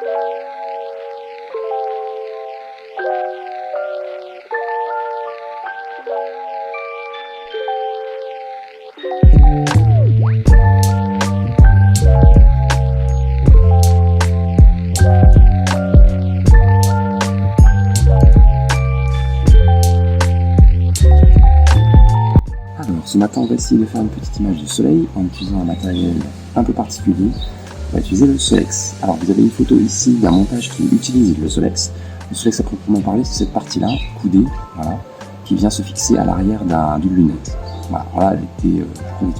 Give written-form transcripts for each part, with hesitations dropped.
Ce matin, on va essayer de faire une petite image du soleil en utilisant un matériel un peu particulier. On va utiliser le Solex. Alors, vous avez une photo ici d'un montage qui utilise le Solex. Le Solex, à proprement parler, c'est cette partie-là, coudée, voilà, qui vient se fixer à l'arrière d'une lunette. Voilà, elle était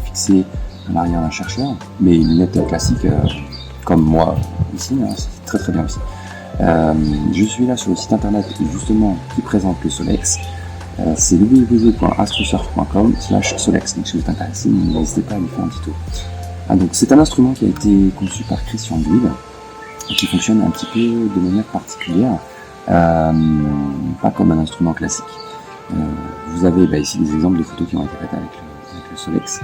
fixée à l'arrière d'un chercheur, mais une lunette classique, comme moi ici, hein, c'est très très bien aussi. Je suis là sur le site internet justement qui présente le Solex. C'est www.astrosurf.com/Solex. Donc si vous êtes intéressé, n'hésitez pas à lui faire un petit tour. Donc c'est un instrument qui a été conçu par Christian Buil et qui fonctionne un petit peu de manière particulière, pas comme un instrument classique. Vous avez ici des exemples de photos qui ont été faites avec le Solex.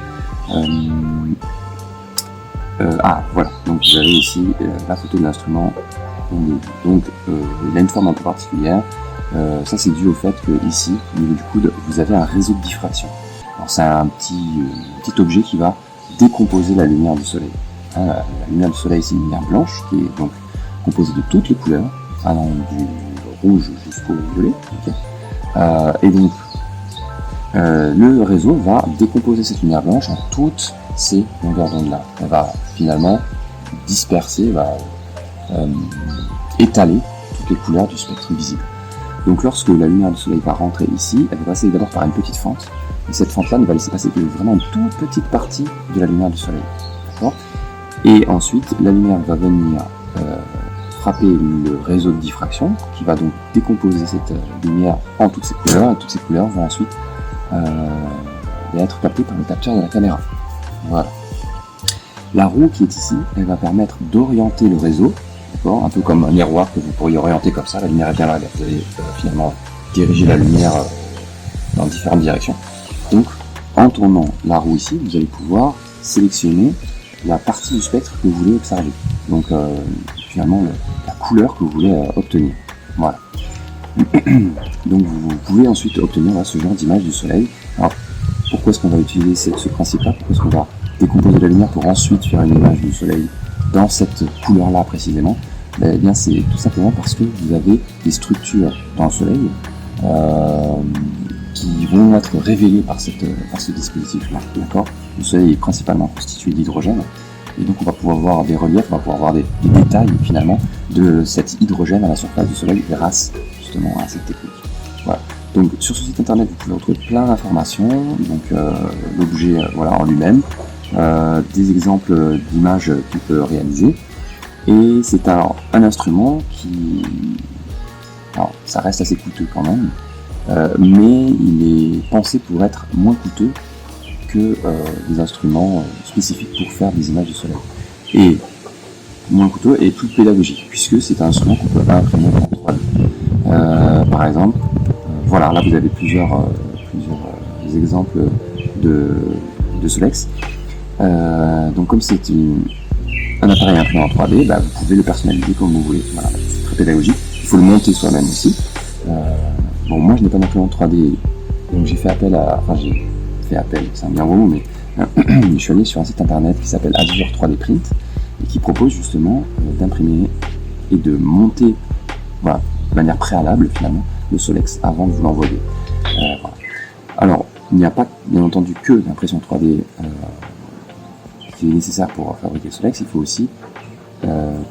Voilà, donc vous avez ici la photo de l'instrument. Donc il a une forme un peu particulière. Ça c'est dû au fait que ici, au niveau du coude, vous avez un réseau de diffraction. Alors c'est un petit objet qui va décomposer la lumière du soleil. La lumière du soleil, c'est une lumière blanche qui est donc composée de toutes les couleurs, allant du rouge jusqu'au violet. Okay. Et donc le réseau va décomposer cette lumière blanche en toutes ces longueurs d'onde là. Elle va finalement disperser, étaler toutes les couleurs du spectre visible. Donc lorsque la lumière du soleil va rentrer ici, elle va passer d'abord par une petite fente, et cette fente-là ne va laisser passer que vraiment une toute petite partie de la lumière du soleil. D'accord ? Et ensuite, la lumière va venir frapper le réseau de diffraction, qui va donc décomposer cette lumière en toutes ces couleurs, et toutes ces couleurs vont ensuite être captées par le capteur de la caméra. Voilà. La roue qui est ici, elle va permettre d'orienter le réseau, un peu comme un miroir que vous pourriez orienter comme ça, la lumière est bien là, vous allez finalement diriger la lumière dans différentes directions. Donc, en tournant la roue ici, vous allez pouvoir sélectionner la partie du spectre que vous voulez observer. Donc, finalement, la couleur que vous voulez obtenir. Voilà. Donc, vous pouvez ensuite obtenir ce genre d'image du soleil. Alors, pourquoi est-ce qu'on va utiliser ce principe-là ? Pourquoi est-ce qu'on va décomposer la lumière pour ensuite faire une image du soleil dans cette couleur-là précisément? Eh bien, c'est tout simplement parce que vous avez des structures dans le soleil qui vont être révélées par ce dispositif-là. D'accord ? Le soleil est principalement constitué d'hydrogène, et donc on va pouvoir voir des reliefs, on va pouvoir voir des détails finalement de cet hydrogène à la surface du soleil grâce justement à cette technique. Voilà. Donc sur ce site internet, vous pouvez retrouver plein d'informations, donc l'objet en lui-même, des exemples d'images qu'il peut réaliser. Et c'est un instrument qui, alors ça reste assez coûteux quand même, mais il est pensé pour être moins coûteux que des instruments spécifiques pour faire des images du soleil. Et moins coûteux et plus pédagogique, puisque c'est un instrument qu'on peut imprimer en 3D. Par exemple, voilà, là vous avez plusieurs exemples de Solex. Donc comme c'est un appareil imprimé en 3D, vous pouvez le personnaliser comme vous voulez. Voilà, c'est très pédagogique. Il faut le monter soi-même aussi. Moi je n'ai pas d'imprimante 3D, donc j'ai fait appel, c'est un bien gros mot, mais je suis allé sur un site internet qui s'appelle Azure 3D Print et qui propose justement d'imprimer et de monter de manière préalable finalement le Solex avant de vous l'envoyer. Alors, il n'y a pas bien entendu que l'impression 3D qui est nécessaire pour fabriquer le Solex, il faut aussi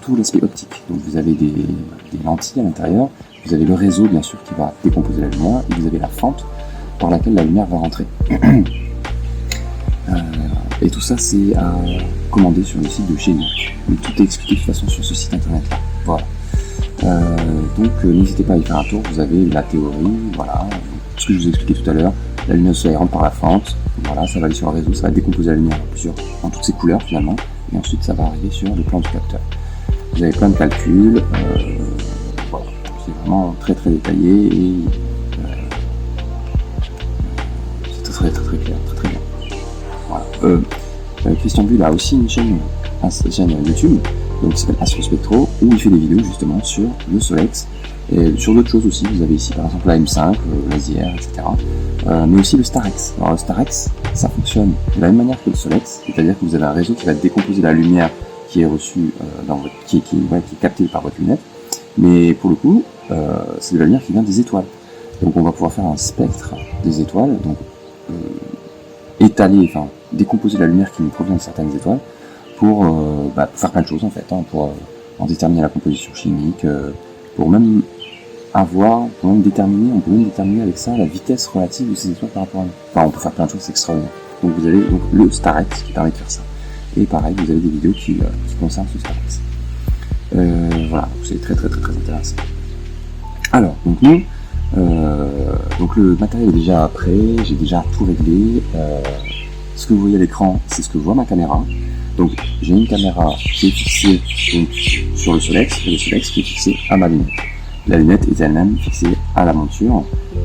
tout l'aspect optique. Donc vous avez des lentilles à l'intérieur, vous avez le réseau bien sûr qui va décomposer la lumière, et vous avez la fente par laquelle la lumière va rentrer. Et tout ça c'est à commander sur le site de chez nous. Mais tout est expliqué de toute façon sur ce site internet là. Voilà. Donc n'hésitez pas à y faire un tour, vous avez la théorie, voilà, ce que je vous ai expliqué tout à l'heure, la lumière du soleil rentre par la fente, voilà, ça va aller sur le réseau, ça va décomposer la lumière en toutes ses couleurs finalement, et ensuite ça va arriver sur le plan du capteur. Vous avez plein de calculs, voilà, c'est vraiment très très détaillé et c'est très très très clair, très très bien. Voilà. Christian Bull a aussi une chaîne YouTube donc qui s'appelle Astro Spectro, où il fait des vidéos justement sur le Solex, et sur d'autres choses aussi. Vous avez ici par exemple la M5, l'Asière, etc. Mais aussi le Starex. Alors le Starex, ça fonctionne de la même manière que le Solex, c'est-à-dire que vous avez un réseau qui va décomposer la lumière qui est reçue, qui est captée par votre lunette, mais pour le coup, c'est de la lumière qui vient des étoiles. Donc on va pouvoir faire un spectre des étoiles, donc étaler, enfin décomposer la lumière qui nous provient de certaines étoiles pour faire plein de choses en fait, pour en déterminer la composition chimique, pour même déterminer, on peut même déterminer avec ça la vitesse relative de ces étoiles par rapport à nous. Enfin, on peut faire plein de choses extraordinaires. Donc vous avez donc le Starex qui permet de faire ça. Et pareil, vous avez des vidéos qui concernent ce Starex. Voilà, c'est très intéressant. Alors, donc nous, donc le matériel est déjà prêt, j'ai déjà tout réglé. Ce que vous voyez à l'écran, c'est ce que voit ma caméra. Donc j'ai une caméra qui est fixée donc, sur le Solex, et le Solex qui est fixé à ma lunette. La lunette est elle-même fixée à la monture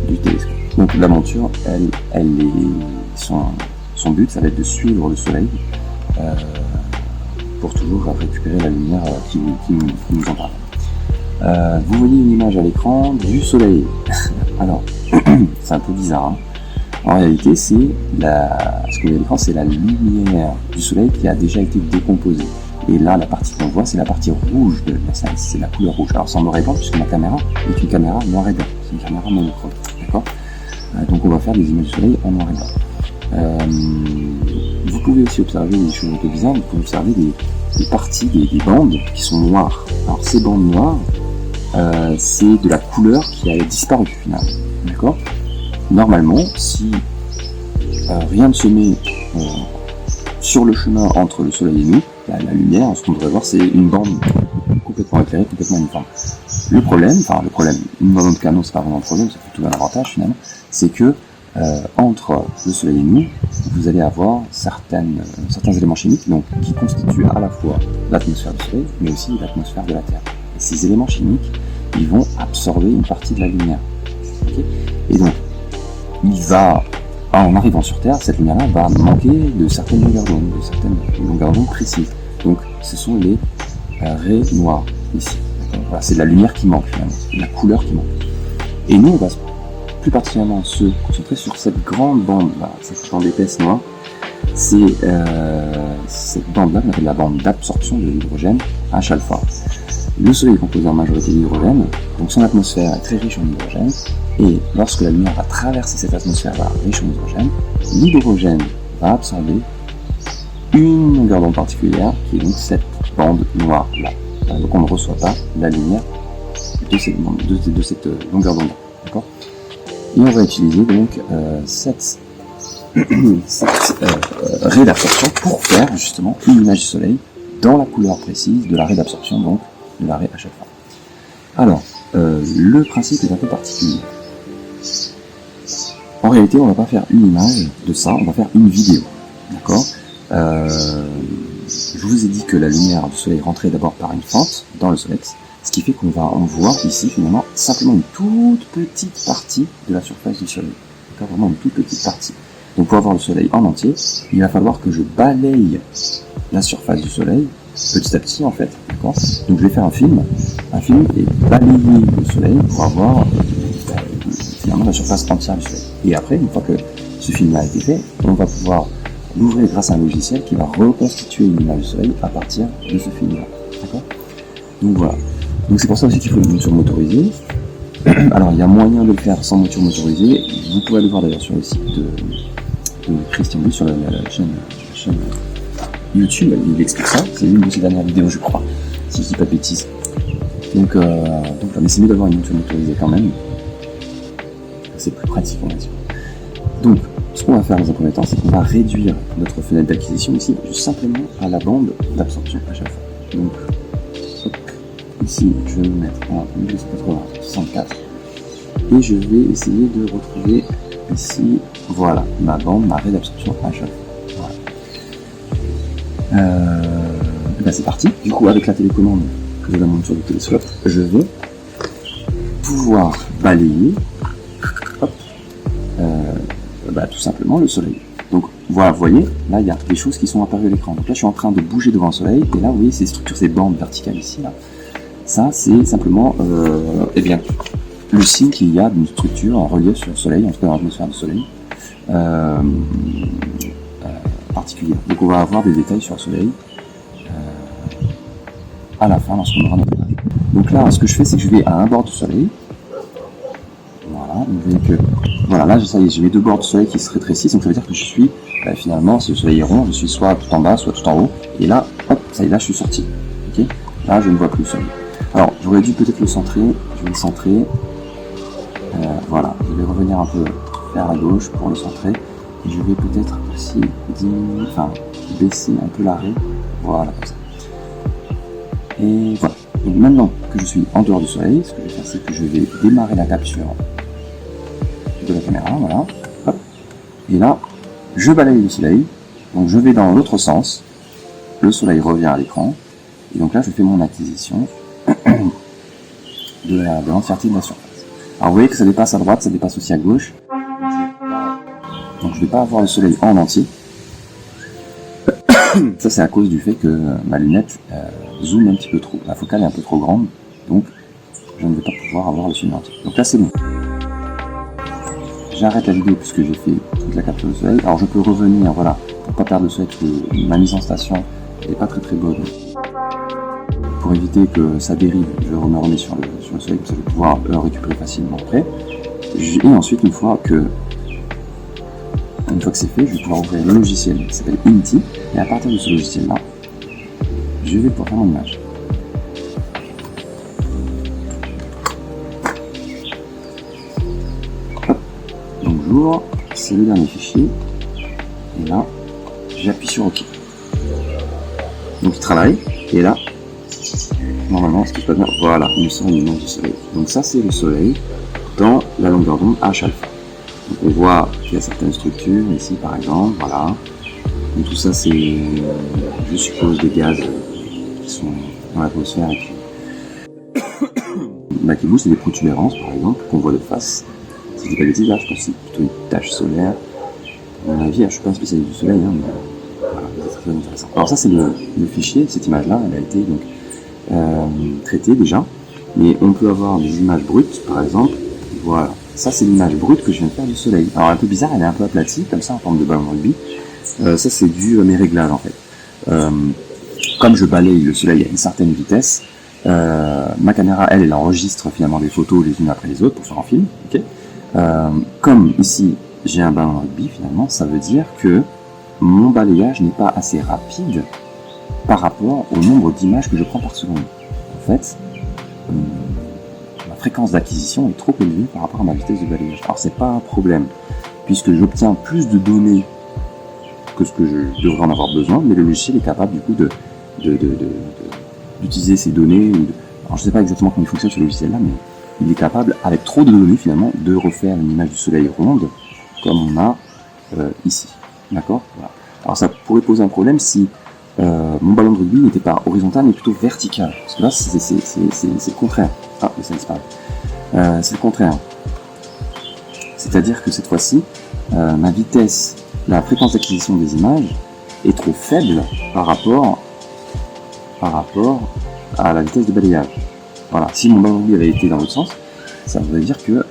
du télescope. Donc la monture, son but, ça va être de suivre le Soleil pour toujours récupérer la lumière qui nous en parle. Vous voyez une image à l'écran du Soleil. Alors, c'est un peu bizarre. Hein. En réalité, ce que vous voyez à l'écran, c'est la lumière du Soleil qui a déjà été décomposée. Et là, la partie qu'on voit, c'est la partie rouge de la lumière, c'est la couleur rouge. Alors, c'est en noir et blanc, puisque ma caméra est une caméra noir et blanc. C'est une caméra monochrome. D'accord ? Donc, on va faire des images du Soleil en noir et blanc. Vous pouvez aussi observer des choses un peu bizarres. Vous pouvez observer des parties, des bandes qui sont noires. Alors, ces bandes noires, c'est de la couleur qui a disparu finalement. D'accord ? Normalement, si rien ne se met sur le chemin entre le Soleil et nous, la lumière, ce qu'on devrait voir, c'est une bande complètement éclairée, complètement uniforme. Le problème, dans notre cas, non, c'est pas vraiment un problème, c'est plutôt un avantage finalement, c'est que entre le Soleil et nous, vous allez avoir certains éléments chimiques donc, qui constituent à la fois l'atmosphère du Soleil, mais aussi l'atmosphère de la Terre. Et ces éléments chimiques, ils vont absorber une partie de la lumière. Okay ? Et donc, en arrivant sur Terre, cette lumière-là va manquer de certaines longueurs d'onde, précises. Donc, ce sont les raies noires ici. Voilà, c'est de la lumière qui manque finalement, la couleur qui manque. Et nous, on va plus particulièrement se concentrer sur cette grande bande, cette bande épaisse noire. C'est cette bande-là qu'on appelle la bande d'absorption de l'hydrogène, H-alpha. Le Soleil est composé en majorité d'hydrogène, donc son atmosphère est très riche en hydrogène, et lorsque la lumière va traverser cette atmosphère-là riche en hydrogène, l'hydrogène va absorber une longueur d'onde particulière, qui est donc cette bande noire-là. Donc on ne reçoit pas la lumière de cette longueur d'onde. D'accord ? Et on va utiliser donc cette raie d'absorption pour faire justement une image du Soleil dans la couleur précise de la raie d'absorption, donc de la raie à chaque fois. Alors, le principe est un peu particulier. En réalité, on ne va pas faire une image de ça, on va faire une vidéo. D'accord ? Je vous ai dit que la lumière du Soleil rentrait d'abord par une fente dans le Solex, ce qui fait qu'on voit ici finalement simplement une toute petite partie de la surface du Soleil. D'accord ? Vraiment une toute petite partie. Donc pour avoir le Soleil en entier, il va falloir que je balaye la surface du Soleil petit à petit en fait. D'accord ? Donc je vais faire un film et balayer le Soleil pour avoir finalement la surface entière du Soleil. Et après, une fois que ce film a été fait, on va pouvoir l'ouvrir grâce à un logiciel qui va reconstituer une image du Soleil à partir de ce film-là. D'accord ? Donc voilà. Donc c'est pour ça aussi qu'il faut une monture motorisée. Alors il y a moyen de le faire sans monture motorisée. Vous pouvez le voir d'ailleurs sur le site de Christian Bull, sur la chaîne YouTube, il explique ça. C'est une de ses dernières vidéos, je crois, si je dis pas de bêtises. Donc mais c'est mieux d'avoir une monture motorisée quand même. C'est plus pratique, on va dire. Donc, ce qu'on va faire dans un premier temps, c'est qu'on va réduire notre fenêtre d'acquisition ici, juste simplement à la bande d'absorption à chaque fois. Donc, hop, ici, je vais me mettre en 1880-64 et je vais essayer de retrouver ici, voilà, ma raie d'absorption à chaque fois. Voilà. Ben c'est parti. Du coup, avec la télécommande que je monte sur le télescope, je vais pouvoir balayer tout simplement le Soleil. Donc voilà, vous voyez, là il y a des choses qui sont apparues à l'écran. Donc là je suis en train de bouger devant le soleil, et là vous voyez ces structures, ces bandes verticales ici, là. Ça c'est simplement eh bien, le signe qu'il y a d'une structure en relief sur le soleil, en tout cas dans l'atmosphère du soleil, particulière. Donc on va avoir des détails sur le soleil à la fin lorsqu'on aura notre image. Donc là ce que je fais c'est que je vais à un bord du soleil. Voilà, vous voyez que voilà, là ça y est, j'ai mes deux bords du soleil qui se rétrécissent, donc ça veut dire que je suis finalement, si le soleil est rond, je suis soit tout en bas, soit tout en haut, et là, hop, ça y est, là je suis sorti. Okay, là je ne vois plus le soleil. Alors j'aurais dû peut-être le centrer, je vais le centrer. Voilà, je vais revenir un peu vers la gauche pour le centrer, et je vais peut-être aussi diminuer, enfin baisser un peu l'arrêt, voilà, comme ça. Et voilà, donc maintenant que je suis en dehors du soleil, ce que je vais faire c'est que je vais démarrer la capture de la caméra, voilà, hop, et là, je balaye le soleil, donc je vais dans l'autre sens, le soleil revient à l'écran, et donc là je fais mon acquisition de l'entièreté de la surface. Alors vous voyez que ça dépasse à droite, ça dépasse aussi à gauche, donc je ne vais pas avoir le soleil en entier. Ça c'est à cause du fait que ma lunette zoome un petit peu trop, la focale est un peu trop grande, donc je ne vais pas pouvoir avoir le soleil entier. Donc là c'est bon. J'arrête la vidéo puisque j'ai fait toute la capture du soleil. Alors je peux revenir, voilà, pour pas perdre le soleil, parce que ma mise en station n'est pas très bonne. Pour éviter que ça dérive, je me remets sur le soleil, comme ça je vais pouvoir le récupérer facilement après. Et ensuite, une fois que c'est fait, je vais pouvoir ouvrir le logiciel qui s'appelle Unity, et à partir de ce logiciel-là, je vais pouvoir faire mon image. Bonjour, c'est le dernier fichier, et là, j'appuie sur OK. Donc il travaille, et là, normalement, ce qui se passe bien, voilà, il me sort une image du soleil. Donc ça, c'est le soleil dans la longueur d'onde H alpha. Donc on voit qu'il y a certaines structures, ici par exemple, voilà. Et tout ça, c'est, je suppose, des gaz qui sont dans l'atmosphère et qui bougent, c'est des protubérances, par exemple, qu'on voit de face. Si je dis pas de bêtises, là, je pense que c'est plutôt une tache solaire. À mon avis, je suis pas un spécialiste du soleil, hein, mais voilà, c'est très intéressant. Alors ça, c'est le fichier, cette image-là, elle a été donc traitée déjà, mais on peut avoir des images brutes, par exemple. Voilà, ça c'est l'image brute que je viens de faire du soleil. Alors un peu bizarre, elle est un peu aplatie, comme ça, en forme de ballon de rugby. Ça c'est dû à mes réglages en fait. Comme je balaye le soleil à une certaine vitesse, ma caméra, elle enregistre finalement des photos les unes après les autres pour faire un film. Okay, comme ici j'ai un ballon de rugby, finalement, ça veut dire que mon balayage n'est pas assez rapide par rapport au nombre d'images que je prends par seconde. En fait, ma fréquence d'acquisition est trop élevée par rapport à ma vitesse de balayage. Alors c'est pas un problème, puisque j'obtiens plus de données que ce que je devrais en avoir besoin, mais le logiciel est capable du coup d'utiliser ces données. Alors je sais pas exactement comment il fonctionne ce logiciel-là, mais il est capable, avec trop de données finalement, de refaire une image du soleil ronde, comme on a ici. D'accord, voilà. Alors ça pourrait poser un problème si mon ballon de rugby n'était pas horizontal mais plutôt vertical, parce que là c'est le contraire. Ah, mais ça disparaît. C'est le contraire. C'est-à-dire que cette fois-ci, ma vitesse, la fréquence d'acquisition des images est trop faible par rapport à la vitesse de balayage. Voilà. Si mon ballon de rugby avait été dans l'autre sens, ça voudrait dire que,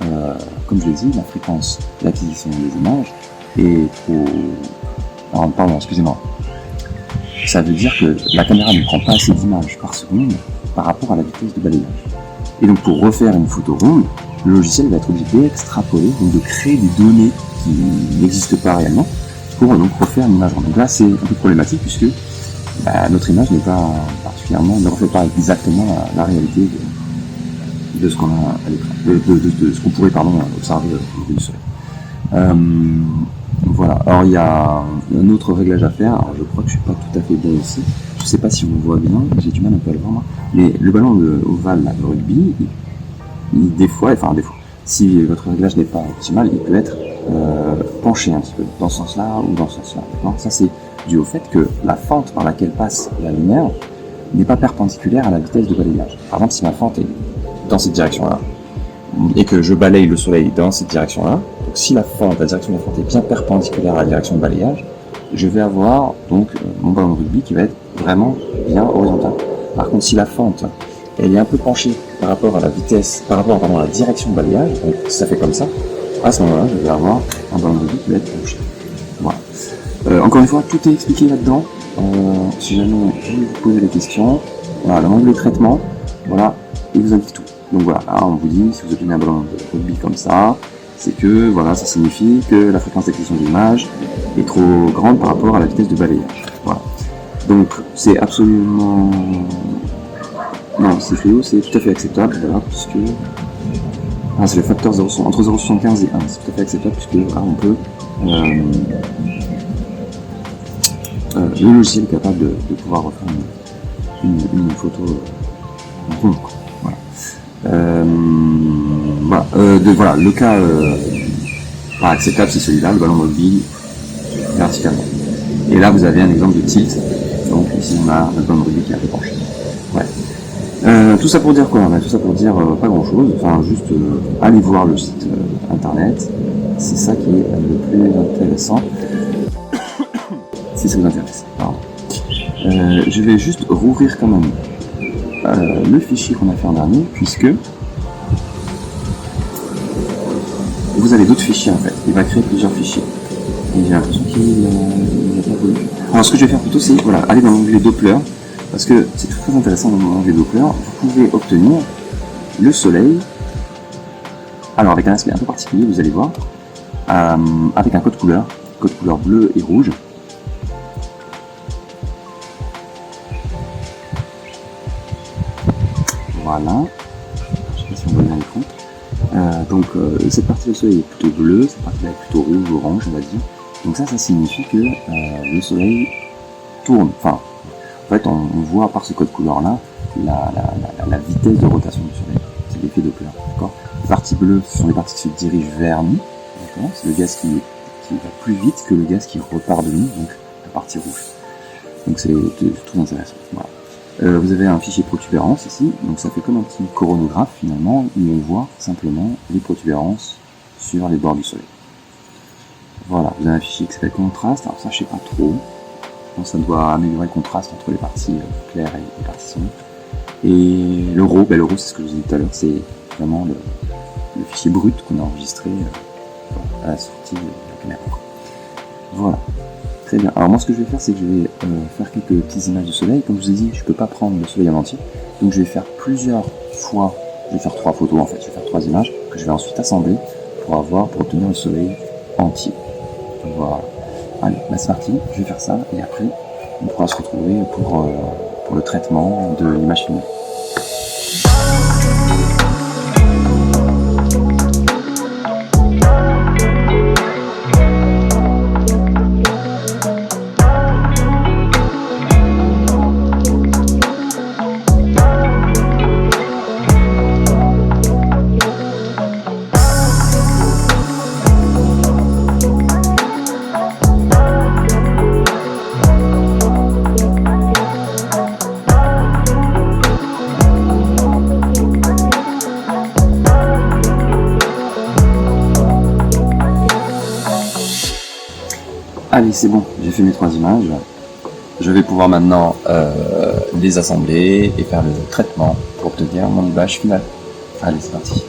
comme je l'ai dit, la fréquence d'acquisition des images est trop... Alors, pardon, excusez-moi. Ça veut dire que la caméra ne prend pas assez d'images par seconde par rapport à la vitesse de balayage. Et donc pour refaire une photo ronde, le logiciel va être obligé d'extrapoler, donc de créer des données qui n'existent pas réellement, pour donc refaire une image ronde. Donc là c'est un peu problématique puisque notre image n'est pas particulièrement, ne reflète pas exactement la réalité de ce qu'on a à l'écran, de ce qu'on pourrait observer au niveau du soleil. Voilà, alors il y a un autre réglage à faire, alors je crois que je suis pas tout à fait bon ici, je sais pas si on voit bien, j'ai du mal un peu à le voir moi, mais le ballon ovale de rugby, des fois, si votre réglage n'est pas optimal, il peut être penché un petit peu, dans ce sens-là ou dans ce sens-là. Ça c'est dû au fait que la fente par laquelle passe la lumière n'est pas perpendiculaire à la vitesse de balayage. Par exemple, si ma fente est dans cette direction-là, et que je balaye le soleil dans cette direction-là, donc si la direction de la fente est bien perpendiculaire à la direction de balayage, je vais avoir donc mon ballon de rugby qui va être vraiment bien horizontal. Par contre, si la fente elle est un peu penchée par rapport à la vitesse, par rapport à la direction de balayage, donc si ça fait comme ça, à ce moment-là, je vais avoir un ballon de rugby qui va être penché. Voilà. Encore une fois, tout est expliqué là-dedans. Si jamais vous vous posez des questions, voilà, l'onglet traitement, voilà, il vous indique tout. Donc voilà, là, on vous dit, si vous obtenez un ballon de rugby comme ça, c'est que voilà, ça signifie que la fréquence d'acquisition de l'image est trop grande par rapport à la vitesse de balayage. Voilà. Donc c'est absolument... Non, c'est fléau, c'est tout à fait acceptable, voilà, puisque... Ah, c'est le facteur 0, entre 0,75 et 1, c'est tout à fait acceptable, puisque voilà, on peut... le logiciel est capable de pouvoir refaire une photo ronde. Voilà. Voilà, le cas pas acceptable, c'est celui-là, le ballon mobile verticalement. Et là, vous avez un exemple de tilt. Donc ici, on a notre ballon mobile qui est un peu penché. Ouais. Tout ça pour dire quoi? Tout ça pour dire pas grand-chose. Enfin, juste allez voir le site internet. C'est ça qui est le plus intéressant. Si ça vous intéresse. Pardon. Je vais juste rouvrir quand même le fichier qu'on a fait en dernier, puisque vous avez d'autres fichiers en fait. Il va créer plusieurs fichiers. Et j'ai l'impression qu'il n'a pas voulu. Alors ce que je vais faire plutôt, c'est voilà, aller dans l'onglet Doppler, parce que c'est très intéressant dans l'onglet Doppler. Vous pouvez obtenir le soleil, alors avec un aspect un peu particulier, vous allez voir, avec un code couleur bleu et rouge. Voilà. Je sais pas si on voit bien l'écran. Donc cette partie du soleil est plutôt bleue, cette partie là est plutôt rouge, orange, on va dire. Donc ça signifie que le soleil tourne. Enfin, en fait, on voit par ce code couleur là la vitesse de rotation du soleil. C'est l'effet Doppler, d'accord. Les parties bleues, ce sont les parties qui se dirigent vers nous, d'accord. C'est le gaz qui va plus vite que le gaz qui repart de nous, donc la partie rouge. Donc c'est tout intéressant. Voilà. Vous avez un fichier protubérance ici, donc ça fait comme un petit coronographe finalement, où on voit simplement les protubérances sur les bords du soleil. Voilà, vous avez un fichier qui s'appelle contraste, alors ça je sais pas trop, donc ça doit améliorer le contraste entre les parties claires et les parties sombres. Et le RAW, c'est ce que je vous ai dit tout à l'heure, c'est vraiment le fichier brut qu'on a enregistré à la sortie de la caméra. Voilà. Très bien. Alors moi ce que je vais faire, c'est que je vais faire quelques petites images du soleil. Comme je vous ai dit, je ne peux pas prendre le soleil en entier. Donc je vais faire plusieurs fois, je vais faire 3 photos en fait, je vais faire 3 images que je vais ensuite assembler pour obtenir le soleil entier. Donc, voilà. Allez, c'est parti, je vais faire ça et après on pourra se retrouver pour le traitement de l'image filmée. Allez, c'est bon, j'ai fait mes 3 images. Je vais pouvoir maintenant les assembler et faire le traitement pour obtenir mon image finale. Allez, c'est parti.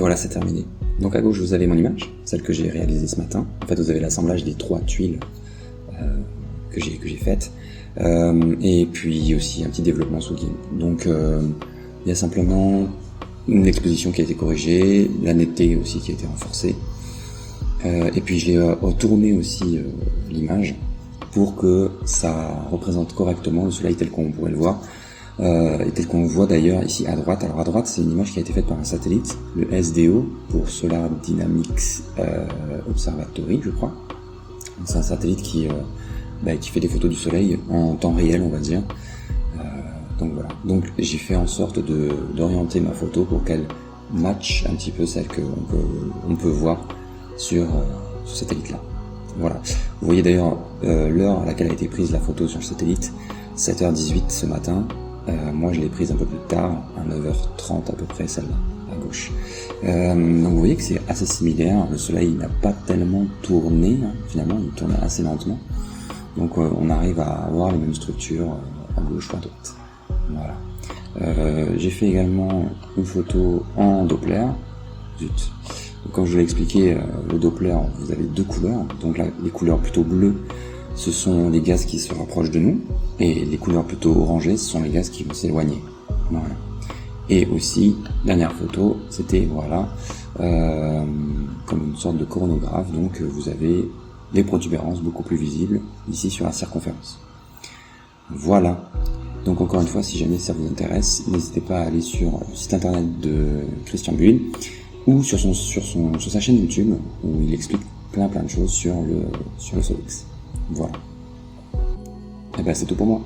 voilà, c'est terminé. Donc à gauche, vous avez mon image, celle que j'ai réalisée ce matin. En fait, vous avez l'assemblage des 3 tuiles que j'ai faites. Et puis aussi un petit développement sous GIMP. Donc il y a simplement l'exposition qui a été corrigée, la netteté aussi qui a été renforcée. Et puis je l'ai tourné aussi l'image pour que ça représente correctement le soleil tel qu'on pourrait le voir. Et tel qu'on le voit d'ailleurs ici à droite. Alors à droite, c'est une image qui a été faite par un satellite, le SDO, pour Solar Dynamics Observatory, je crois. C'est un satellite qui fait des photos du soleil en temps réel, on va dire. Donc voilà. Donc j'ai fait en sorte d'orienter ma photo pour qu'elle matche un petit peu celle qu'on peut voir sur ce satellite-là. Voilà. Vous voyez d'ailleurs l'heure à laquelle a été prise la photo sur le satellite, 7h18 ce matin. Moi je l'ai prise un peu plus tard, à 9h30 à peu près, celle-là, à gauche. Donc vous voyez que c'est assez similaire, le soleil n'a pas tellement tourné, hein, finalement il tourne assez lentement. Donc on arrive à avoir les mêmes structures à gauche ou à droite. Voilà. J'ai fait également une photo en Doppler. Zut. Donc, comme je vous l'ai expliqué, le Doppler, vous avez 2 couleurs. Donc là, les couleurs plutôt bleues, ce sont les gaz qui se rapprochent de nous, et les couleurs plutôt orangées, ce sont les gaz qui vont s'éloigner. Voilà. Et aussi, dernière photo, c'était voilà, comme une sorte de coronographe. Donc vous avez les protubérances beaucoup plus visibles ici sur la circonférence. Voilà. Donc encore une fois, si jamais ça vous intéresse, n'hésitez pas à aller sur le site internet de Christian Buil ou sur sa chaîne YouTube où il explique plein de choses sur le Solix. Voilà. Et ben c'est tout pour moi.